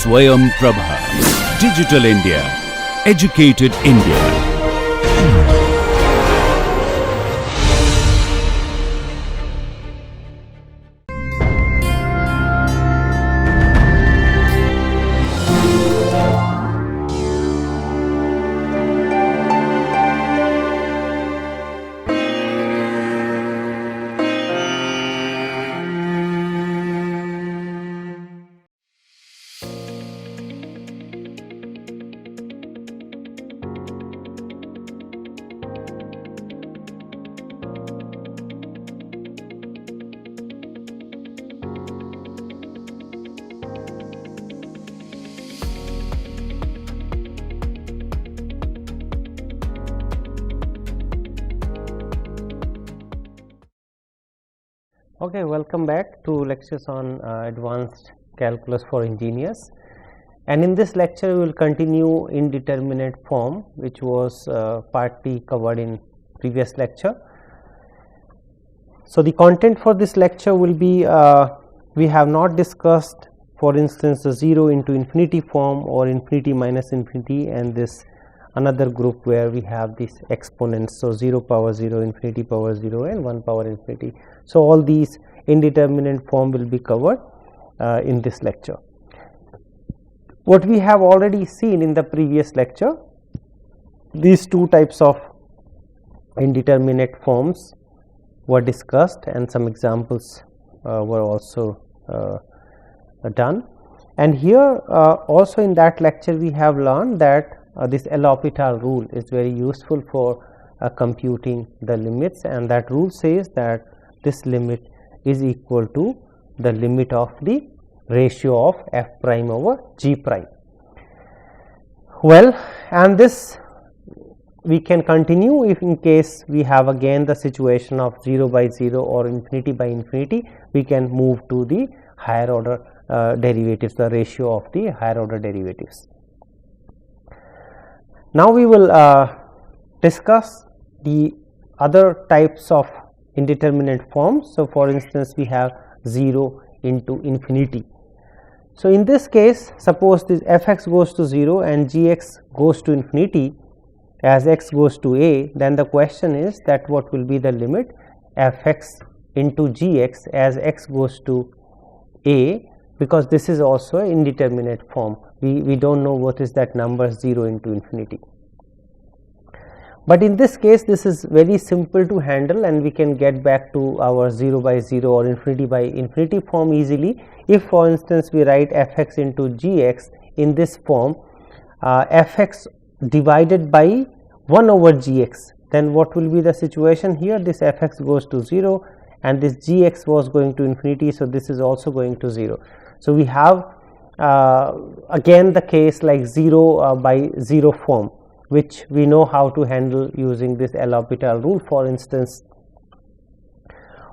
Swayam Prabha. Digital India. Educated India. Okay, welcome back to lectures on advanced calculus for engineers, and in this lecture we will continue indeterminate form, which was partly covered in previous lecture. So the content for this lecture will be, we have not discussed, for instance, the 0 into infinity form or infinity minus infinity, and this another group where we have these exponents, so 0 power 0, infinity power 0 and 1 power infinity. So all these indeterminate form will be covered in this lecture. What we have already seen in the previous lecture, these two types of indeterminate forms were discussed and some examples were also done. And here also in that lecture we have learned that this L'Hopital rule is very useful for computing the limits, and that rule says that this limit is equal to the limit of the ratio of f prime over g prime. Well, and this we can continue if in case we have again the situation of 0 by 0 or infinity by infinity, we can move to the higher order derivatives, the ratio of the higher order derivatives. Now we will discuss the other types of indeterminate forms. So for instance, we have 0 into infinity. So in this case, suppose this fx goes to 0 and gx goes to infinity as x goes to a, then the question is that what will be the limit fx into gx as x goes to a, because this is also an indeterminate form. We don't know what is that number 0 into infinity. But in this case, this is very simple to handle, and we can get back to our 0 by 0 or infinity by infinity form easily. If for instance we write fx into gx in this form, fx divided by 1 over gx, then what will be the situation here? This fx goes to 0 and this gx was going to infinity, so this is also going to 0. So we have again the case like 0 by 0 form, which we know how to handle using this L'Hopital rule, for instance.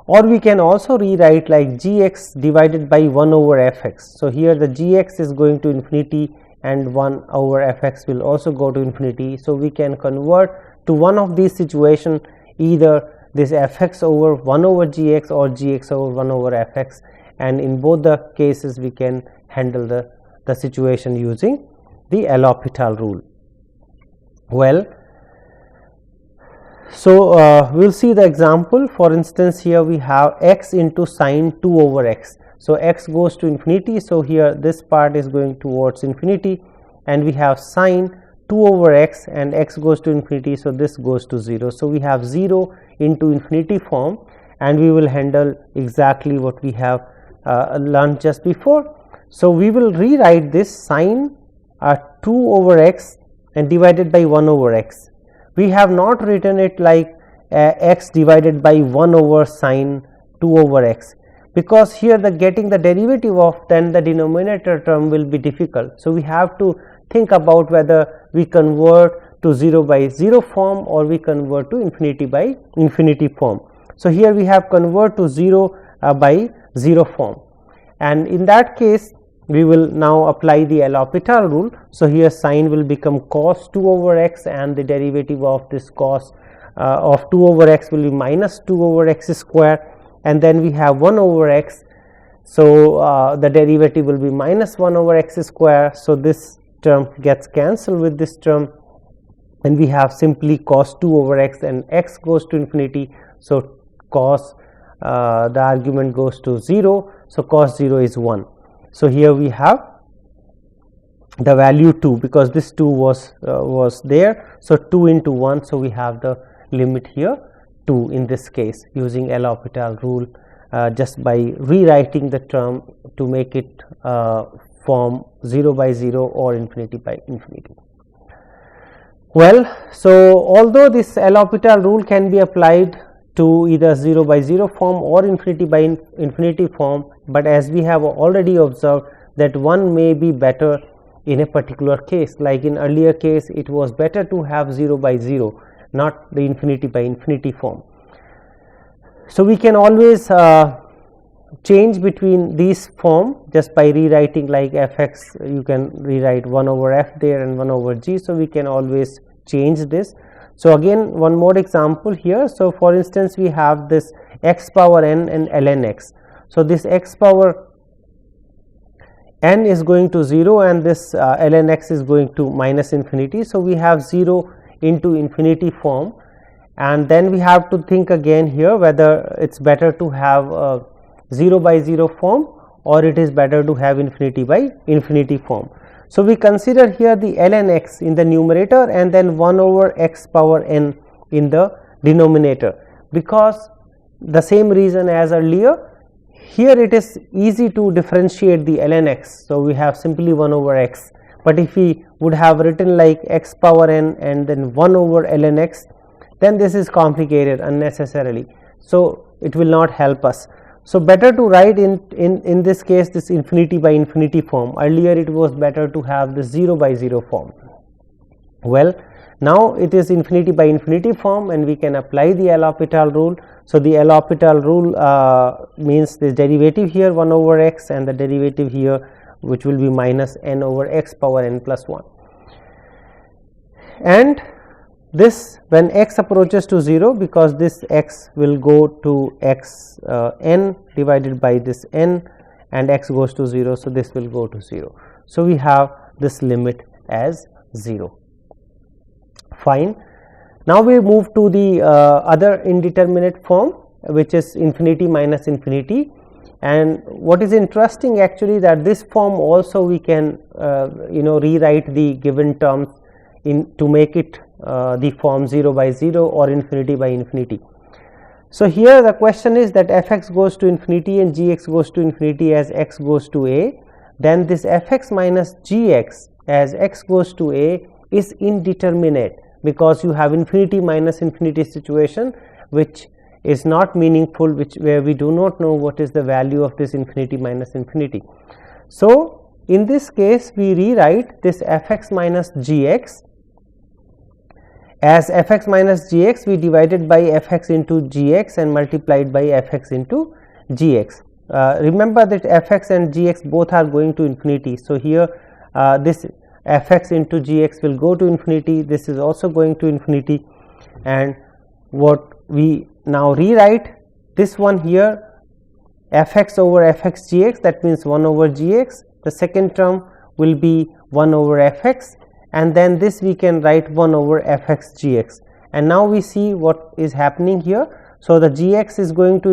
Or we can also rewrite like gx divided by 1 over fx. So here the gx is going to infinity and 1 over fx will also go to infinity. So we can convert to one of these situations, either this fx over 1 over gx or gx over 1 over fx, and in both the cases we can handle the situation using the L'Hopital rule. Well, so we will see the example. For instance, here we have x into sine 2 over x. So x goes to infinity, so here this part is going towards infinity, and we have sine 2 over x and x goes to infinity, so this goes to 0. So we have 0 into infinity form, and we will handle exactly what we have learned just before. So we will rewrite this sine 2 over x and divided by 1 over x. We have not written it like x divided by 1 over sine 2 over x, because here the getting the derivative of then the denominator term will be difficult. So we have to think about whether we convert to 0 by 0 form or we convert to infinity by infinity form. So here we have convert to 0 by 0 form, and in that case we will now apply the L'Hopital rule. So here sine will become cos 2 over x, and the derivative of this cos of 2 over x will be minus 2 over x square, and then we have 1 over x So the derivative will be minus 1 over x square. So this term gets cancelled with this term, and we have simply cos 2 over x, and x goes to infinity. So cos the argument goes to 0. So cos 0 is 1. So here we have the value 2, because this 2 was there. So 2 into 1. So we have the limit here 2 in this case, using L'Hopital rule, just by rewriting the term to make it form 0 by 0 or infinity by infinity. Well, so although this L'Hopital rule can be applied to either 0 by 0 form or infinity by infinity form, but as we have already observed that one may be better in a particular case. Like in earlier case, it was better to have 0 by 0, not the infinity by infinity form. So we can always change between these form just by rewriting, like fx, you can rewrite 1 over f there and 1 over g. So we can always change this. So again, one more example here. So for instance, we have this x power n and ln x. So this x power n is going to 0 and this ln x is going to minus infinity. So we have 0 into infinity form, and then we have to think again here whether it's better to have 0 by 0 form or it is better to have infinity by infinity form. So we consider here the ln x in the numerator and then 1 over x power n in the denominator, because the same reason as earlier, here it is easy to differentiate the ln x. So we have simply 1 over x, but if we would have written like x power n and then 1 over ln x, then this is complicated unnecessarily. So it will not help us. So better to write in this case this infinity by infinity form. Earlier it was better to have the 0 by 0 form. Well, now it is infinity by infinity form and we can apply the L'Hopital rule. So the L'Hopital rule means the derivative here 1 over x and the derivative here, which will be minus n over x power n plus 1. And this, when x approaches to 0, because this x will go to x n divided by this n, and x goes to 0, so this will go to 0. So we have this limit as 0. Fine. Now we move to the other indeterminate form, which is infinity minus infinity. And what is interesting actually, that this form also we can rewrite the given terms in to make it the form 0 by 0 or infinity by infinity. So here the question is that fx goes to infinity and gx goes to infinity as x goes to a, then this fx minus gx as x goes to a is indeterminate, because you have infinity minus infinity situation, which is not meaningful, where we do not know what is the value of this infinity minus infinity. So in this case we rewrite this fx minus gx as fx minus gx, we divided by fx into gx and multiplied by fx into gx. Remember that fx and gx both are going to infinity. So here this fx into gx will go to infinity, this is also going to infinity, and what we now rewrite this one here fx over fx gx, that means 1 over gx, the second term will be 1 over fx, and then this we can write 1 over fx gx. And now we see what is happening here. So the gx is going to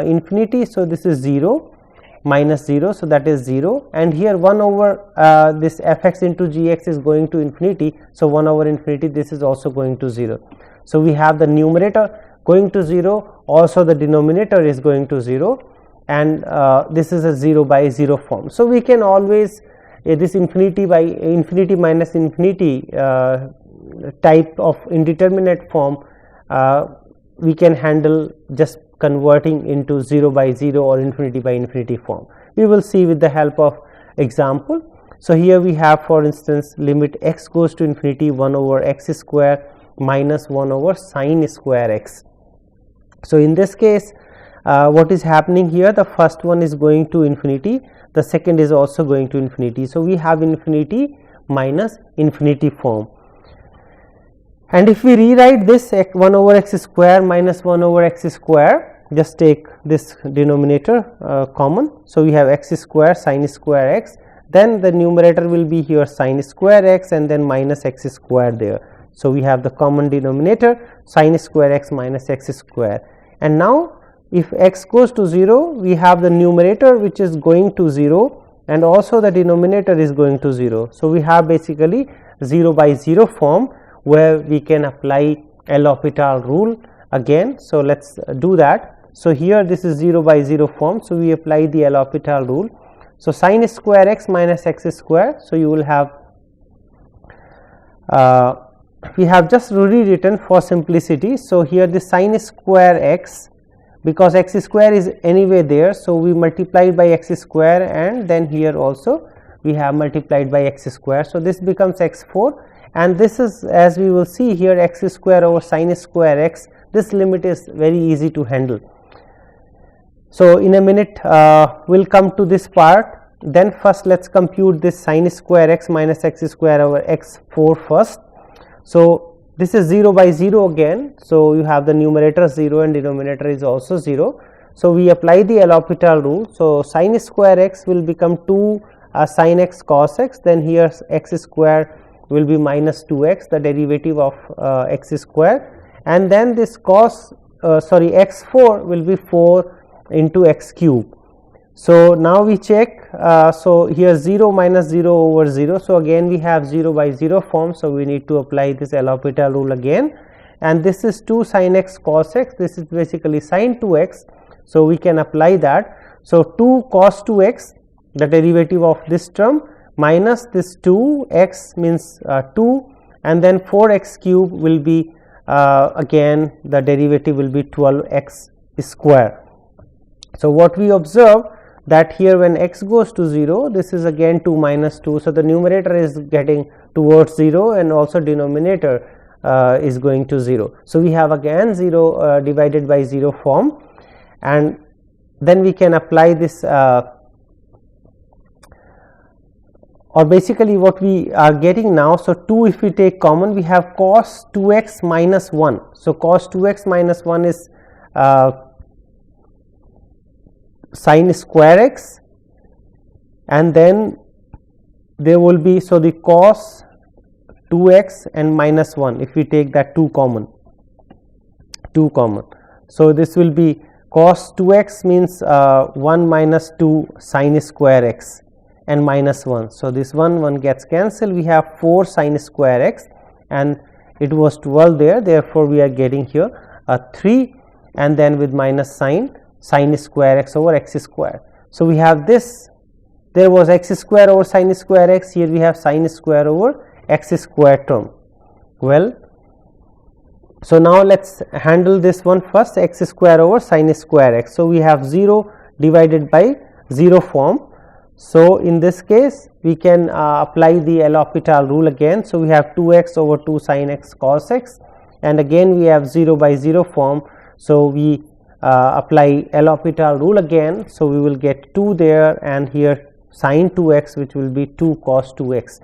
infinity, so this is 0 minus 0, so that is 0, and here 1 over this fx into gx is going to infinity, so 1 over infinity, this is also going to 0. So we have the numerator going to 0, also the denominator is going to 0, and this is a 0 by 0 form. So we can always this infinity by infinity minus infinity type of indeterminate form we can handle just converting into 0 by 0 or infinity by infinity form. We will see with the help of example. So here we have, for instance, limit x goes to infinity 1 over x square minus 1 over sine square x. So in this case what is happening here, the first one is going to infinity, the second is also going to infinity. So we have infinity minus infinity form, and if we rewrite this 1 over x square minus 1 over x square just take this denominator common. So, we have x square sin square x, then the numerator will be here sin square x and then minus x square there. So, we have the common denominator sin square x minus x square, and now if x goes to 0, we have the numerator which is going to 0 and also the denominator is going to 0. So, we have basically 0 by 0 form where we can apply L'Hopital rule again. So, let us do that. So, here this is 0 by 0 form. So, we apply the L'Hopital rule. So, sin square x minus x square. So, you will have we have just rewritten for simplicity. So, here the sin square x, because x square is anyway there. So, we multiplied by x square and then here also we have multiplied by x square. So, this becomes x4, and this is, as we will see here, x square over sin square x. This limit is very easy to handle. So, in a minute we will come to this part. Then first let us compute this sin square x minus x square over x4 first. So, this is 0 by 0 again. So, you have the numerator 0 and denominator is also 0. So, we apply the L'Hopital rule. So, sin square x will become 2 sin x cos x, then here x square will be minus 2x, the derivative of x square, and then this x4 will be 4 into x cube. So, now we check. So, here 0 minus 0 over 0. So, again we have 0 by 0 form. So, we need to apply this L'Hopital rule again, and this is 2 sin x cos x, this is basically sin 2x. So, we can apply that. So, 2 cos 2x, the derivative of this term, minus this 2x means 2, and then 4x cube will be again the derivative will be 12x square. So, what we observe that here when x goes to 0, this is again 2 minus 2. So, the numerator is getting towards 0 and also denominator is going to 0. So, we have again 0 divided by 0 form, and then we can apply this or basically what we are getting now. So, 2 if we take common, we have cos 2x minus 1. So, cos 2x minus 1 is sin square x, and then there will be, so the cos 2x and minus 1 if we take that 2 common. So, this will be cos 2x means 1 minus 2 sin square x and minus 1. So, this 1 gets cancelled, we have 4 sin square x and it was 12 there, therefore, we are getting here a 3 and then with minus sin square x over x square. So, we have this, there was x square over sin square x, here we have sin square over x square term. Well, so now let us handle this one first, x square over sin square x. So, we have 0 divided by 0 form. So, in this case we can apply the L'Hopital rule again. So, we have 2x over 2 sin x cos x, and again we have 0 by 0 form. So, we apply L'Hopital rule again. So, we will get 2 there and here sin 2x which will be 2 cos 2x,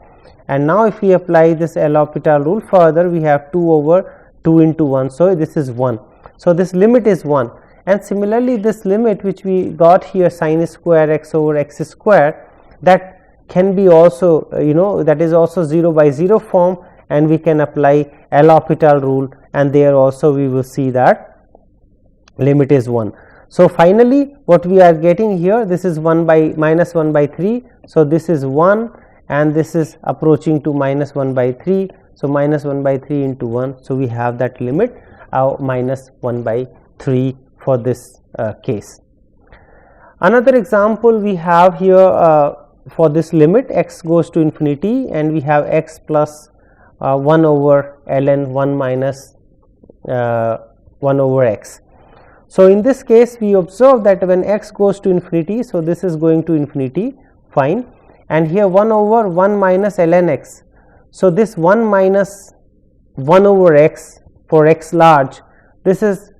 and now if we apply this L'Hopital rule further, we have 2 over 2 into 1. So, this is 1. So, this limit is 1, and similarly this limit which we got here sin square x over x square, that can be also that is also 0 by 0 form, and we can apply L'Hopital rule, and there also we will see that limit is 1. So, finally, what we are getting here, this is 1 by minus 1 by 3. So, this is 1 and this is approaching to minus 1 by 3. So, minus 1 by 3 into 1. So, we have that limit minus 1 by 3 for this case. Another example we have here for this limit x goes to infinity, and we have x plus 1 over ln 1 minus 1 over x. So, in this case we observe that when x goes to infinity, so this is going to infinity, fine, and here 1 over 1 minus ln x. So, this 1 minus 1 over x for x large, this is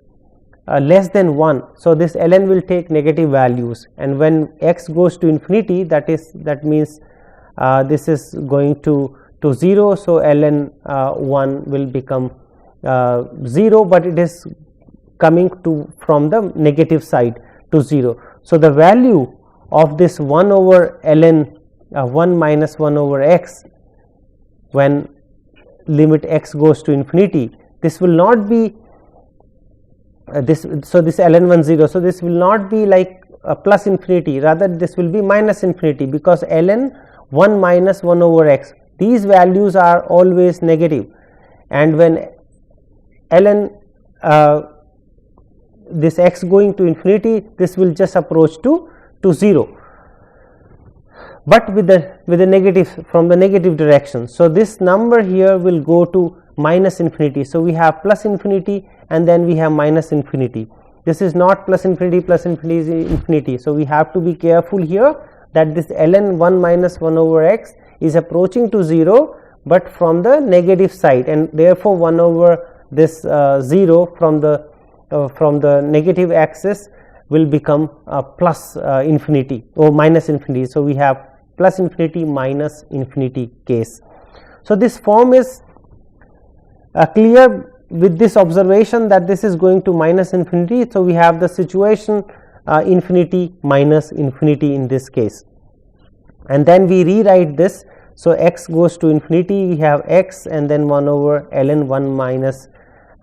less than 1. So, this ln will take negative values, and when x goes to infinity, that means this is going to 0. So, ln 1 will become 0, but it is coming to from the negative side to 0. So, the value of this 1 over ln 1 minus 1 over x when limit x goes to infinity, this will not be this. So, this ln 1 0. So, this will not be like plus infinity, rather this will be minus infinity, because ln 1 minus 1 over x, these values are always negative, and when ln this x going to infinity, this will just approach to 0, but with the negative, from the negative direction. So, this number here will go to minus infinity. So, we have plus infinity and then we have minus infinity. This is not plus infinity is infinity. So, we have to be careful here that this ln 1 minus 1 over x is approaching to 0, but from the negative side, and therefore 1 over this 0 from the negative axis will become plus infinity or minus infinity. So, we have plus infinity minus infinity case. So, this form is clear with this observation that this is going to minus infinity. So, we have the situation infinity minus infinity in this case, and then we rewrite this. So, x goes to infinity, we have x and then 1 over ln 1 minus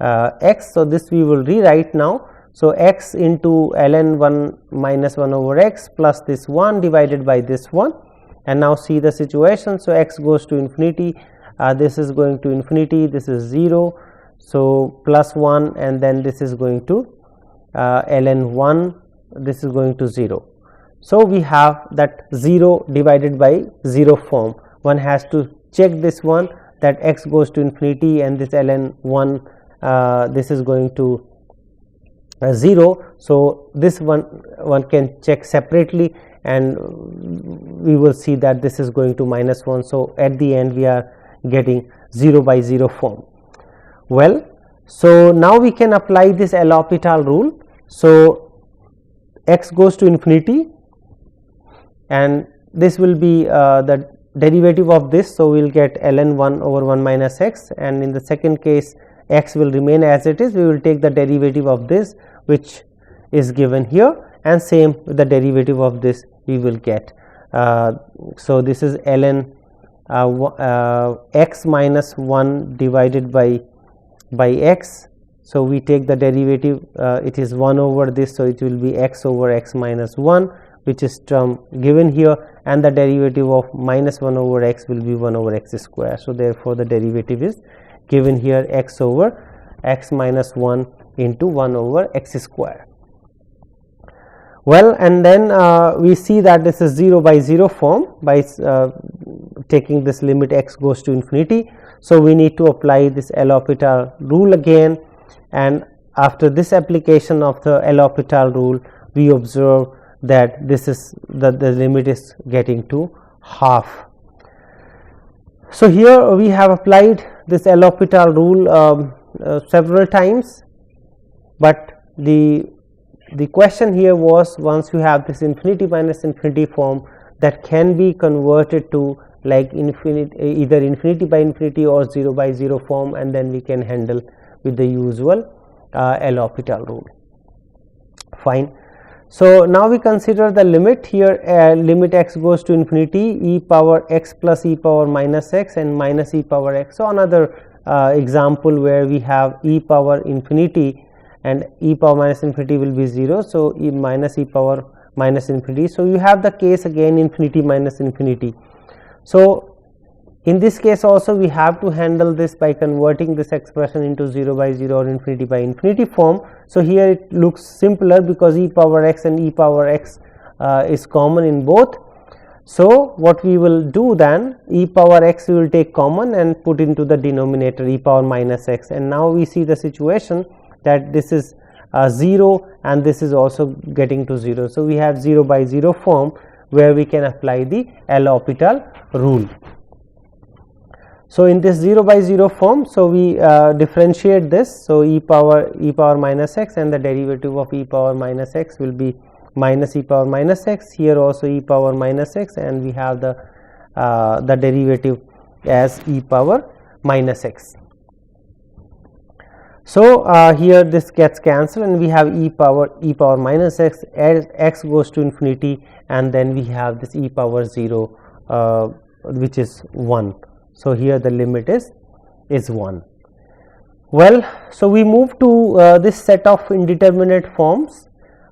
x. So, this we will rewrite now. So, x into ln 1 minus 1 over x plus this 1 divided by this 1, and now see the situation. So, x goes to infinity, this is going to infinity, this is 0. So, plus 1 and then this is going to ln 1, this is going to 0. So, we have that 0 divided by 0 form. One has to check this one, that x goes to infinity and this ln 1 this is going to 0. So, this one can check separately, and we will see that this is going to minus 1. So, at the end we are getting 0 by 0 form. Well, so now we can apply this L'Hopital rule. So, x goes to infinity and this will be the derivative of this. So, we will get ln 1 over 1 minus x, and in the second case x will remain as it is. We will take the derivative of this, which is given here, and same with the derivative of this we will get. So, this is ln x minus 1 divided by x. So, we take the derivative, it is 1 over this. So, it will be x over x minus 1, which is term given here, and the derivative of minus 1 over x will be 1 over x square. So, therefore, the derivative is given here, x over x minus 1 into 1 over x square. Well, and then we see that this is 0 by 0 form by taking this limit x goes to infinity. So, we need to apply this L'Hopital rule again, and after this application of the L'Hopital rule, we observe that this is the limit is getting to half. So, here we have applied this L'Hopital rule several times, but the question here was, once you have this infinity minus infinity form, that can be converted to like either infinity by infinity or 0 by 0 form, and then we can handle with the usual L'Hopital rule. Fine. So, now we consider the limit here, limit x goes to infinity, e power x plus e power minus x and minus e power x. So, another example where we have e power infinity and e power minus infinity will be 0. So, e minus e power minus infinity. So, you have the case again infinity minus infinity. So, in this case also we have to handle this by converting this expression into 0 by 0 or infinity by infinity form. So, here it looks simpler because e power x and e power x is common in both. So, what we will do then, e power x we will take common and put into the denominator e power minus x, and now we see the situation that this is 0 and this is also getting to 0. So, we have 0 by 0 form where we can apply the L'Hopital rule. So, in this 0 by 0 form, so we differentiate this. So, e power minus x and the derivative of e power minus x will be minus e power minus x, here also e power minus x, and we have the derivative as e power minus x. So, here this gets cancelled and we have e power minus x as x goes to infinity, and then we have this e power 0 which is 1. So, here the limit is 1. Well, so we move to this set of indeterminate forms.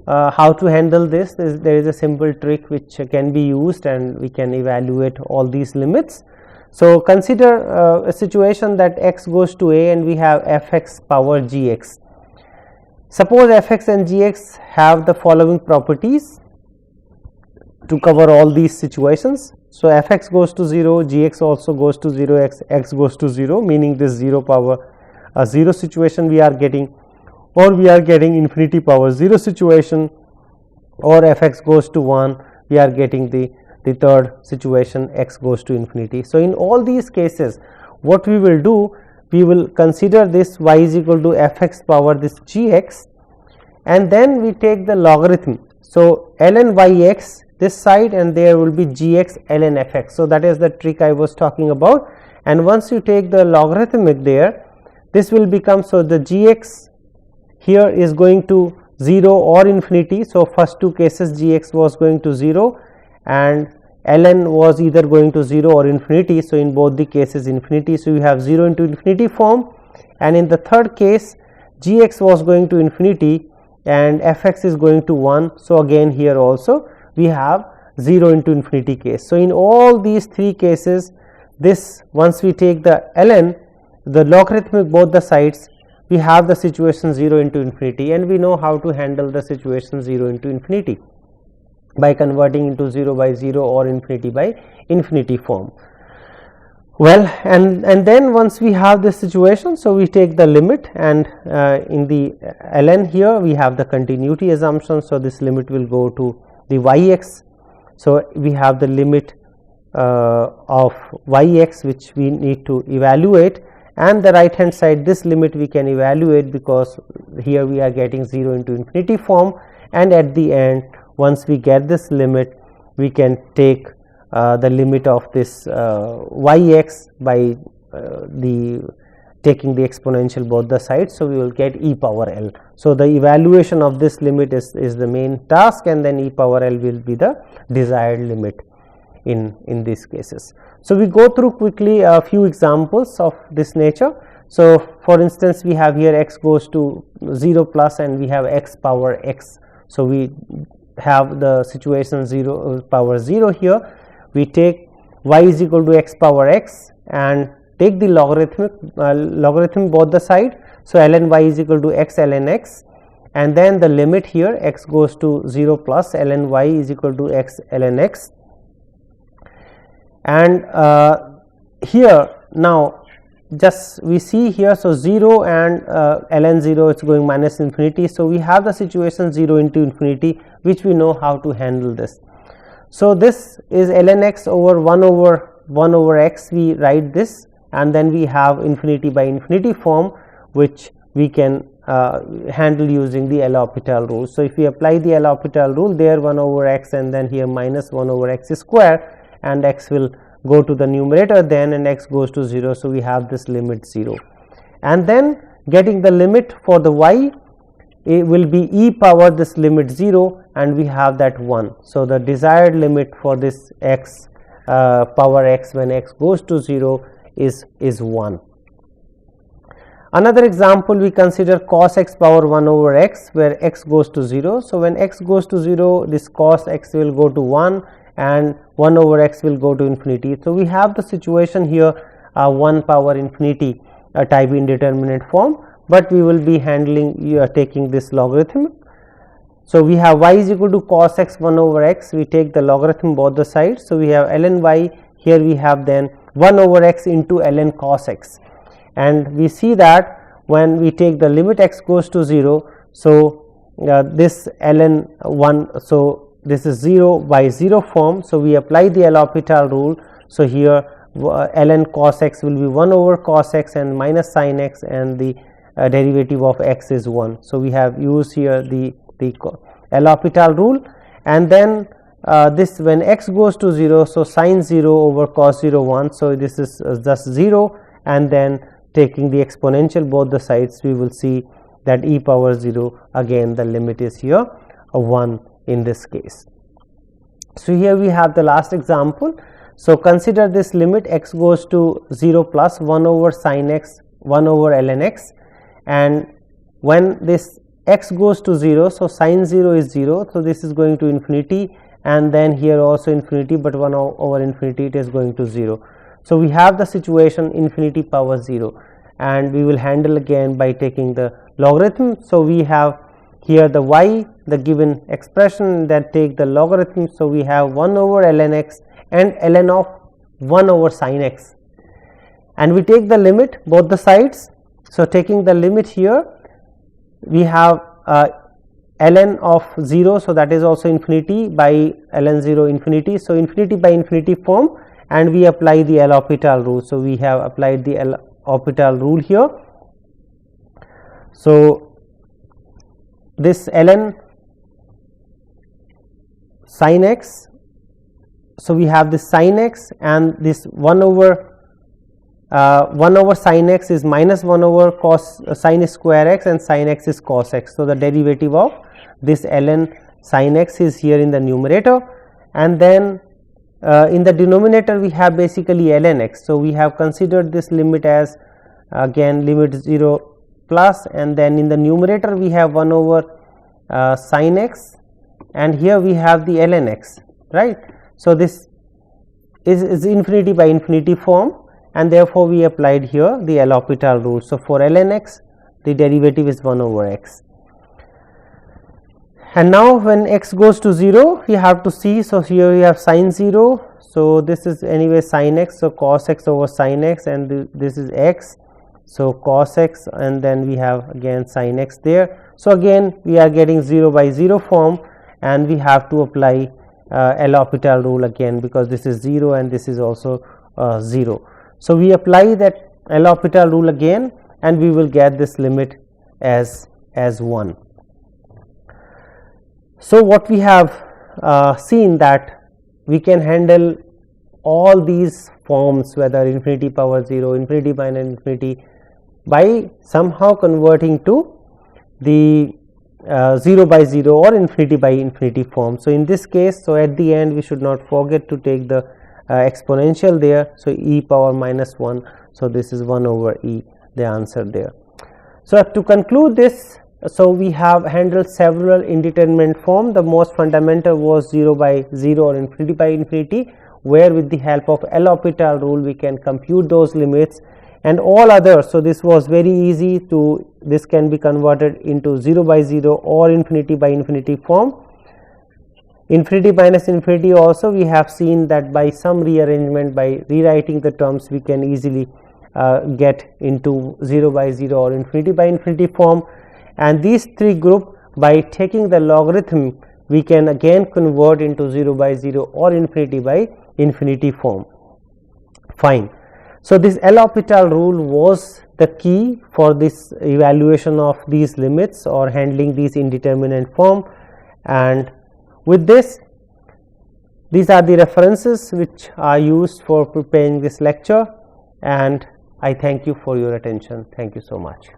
How to handle this? There is a simple trick which can be used and we can evaluate all these limits. So, consider a situation that x goes to a and we have fx power gx. Suppose fx and gx have the following properties to cover all these situations. So, fx goes to 0, gx also goes to 0, x goes to 0, meaning this 0 power 0 situation we are getting, or we are getting infinity power 0 situation, or fx goes to 1, we are getting the third situation, x goes to infinity. So, in all these cases what we will do, we will consider this y is equal to fx power this gx, and then we take the logarithm. So, ln yx this side and there will be gx ln fx. So, that is the trick I was talking about, and once you take the logarithmic there, this will become, so the gx here is going to 0 or infinity. So, first two cases gx was going to 0 and ln was either going to 0 or infinity. So, in both the cases infinity. So, you have 0 into infinity form, and in the third case gx was going to infinity and fx is going to 1. So, again here also we have 0 into infinity case. So, in all these three cases, this once we take the ln, the logarithmic both the sides, we have the situation 0 into infinity, and we know how to handle the situation 0 into infinity by converting into 0 by 0 or infinity by infinity form. Well, and then once we have this situation, so we take the limit, and in the ln here we have the continuity assumption. So, this limit will go to the yx. So, we have the limit of yx which we need to evaluate, and the right hand side this limit we can evaluate because here we are getting 0 into infinity form, and at the end once we get this limit we can take the limit of this yx by taking the exponential both the sides. So, we will get e power l. So, the evaluation of this limit is the main task, and then e power l will be the desired limit in these cases. So, we go through quickly a few examples of this nature. So, for instance, we have here x goes to 0 plus and we have x power x. So, we have the situation 0 power 0 here. We take y is equal to x power x and take the logarithm both the side. So, ln y is equal to x ln x, and then the limit here x goes to 0 plus ln y is equal to x ln x, and here now just we see here. So, 0 and ln 0 it's going minus infinity. So, we have the situation 0 into infinity which we know how to handle this. So, this is ln x over 1 over x, we write this, and then we have infinity by infinity form which we can handle using the L'Hopital rule. So, if we apply the L'Hopital rule there, 1 over x and then here minus 1 over x square, and x will go to the numerator then, and x goes to 0. So, we have this limit 0, and then getting the limit for the y, it will be e power this limit 0 and we have that 1. So, the desired limit for this x power x when x goes to 0 is 1. Another example, we consider cos x power 1 over x where x goes to 0. So, when x goes to 0, this cos x will go to 1 and 1 over x will go to infinity. So, we have the situation here 1 power infinity type indeterminate form, but we will be handling taking this logarithm. So, we have y is equal to cos x 1 over x, we take the logarithm both the sides. So, we have ln y, here we have then 1 over x into ln cos x, and we see that when we take the limit x goes to 0. So, this ln 1, so this is 0 by 0 form. So, we apply the L'Hopital rule. So, here ln cos x will be 1 over cos x and minus sin x, and the derivative of x is 1. So, we have used here the L'Hopital rule, and then this when x goes to 0. So, sin 0 over cos 0 1. So, this is just 0, and then taking the exponential both the sides, we will see that e power 0, again the limit is here 1 in this case. So here we have the last example. So consider this limit x goes to 0 plus 1 over sin x 1 over ln x, and when this x goes to 0, so sin 0 is 0, so this is going to infinity, and then here also infinity, but 1 over infinity it is going to 0. So we have the situation infinity power 0, and we will handle again by taking the logarithm. So we have here the y, the given expression, that take the logarithm. So we have 1 over ln x and ln of 1 over sin x, and we take the limit both the sides. So taking the limit here, we have ln of 0, so that is also infinity by ln 0 infinity, so infinity by infinity form, and we apply the L'Hopital rule. So we have applied the L'Hopital rule here. So this ln sin x, so we have this sin x, and this 1 over sin x is minus 1 over cos sin square x, and sin x is cos x. So the derivative of this ln sin x is here in the numerator, and then in the denominator we have basically ln x. So we have considered this limit as again limit 0 plus, and then in the numerator we have 1 over sin x, and here we have the ln x, right. So this is infinity by infinity form, and therefore we applied here the L'Hopital rule. So for ln x, the derivative is 1 over x. And now when x goes to 0, we have to see, so here we have sin 0, so this is anyway sin x, so cos x over sin x, and this is x, so cos x, and then we have again sin x there. So again we are getting 0 by 0 form, and we have to apply L'Hopital rule again, because this is 0 and this is also 0. So we apply that L'Hopital rule again, and we will get this limit as 1. So what we have seen, that we can handle all these forms, whether infinity power 0, infinity minus infinity, by somehow converting to the 0 by 0 or infinity by infinity form. So in this case, so at the end we should not forget to take the exponential there, so e power minus 1, so this is 1 over e, the answer there. So to conclude this, so we have handled several indeterminate form. The most fundamental was 0 by 0 or infinity by infinity, where with the help of L'Hopital rule we can compute those limits, and all others. So this was very easy to, this can be converted into 0 by 0 or infinity by infinity form. Infinity minus infinity also we have seen that by some rearrangement, by rewriting the terms, we can easily get into 0 by 0 or infinity by infinity form, and these three group, by taking the logarithm, we can again convert into 0 by 0 or infinity by infinity form. Fine. So this L'Hopital rule was the key for this evaluation of these limits or handling these indeterminate form, and with this, these are the references which are used for preparing this lecture, and I thank you for your attention. Thank you so much.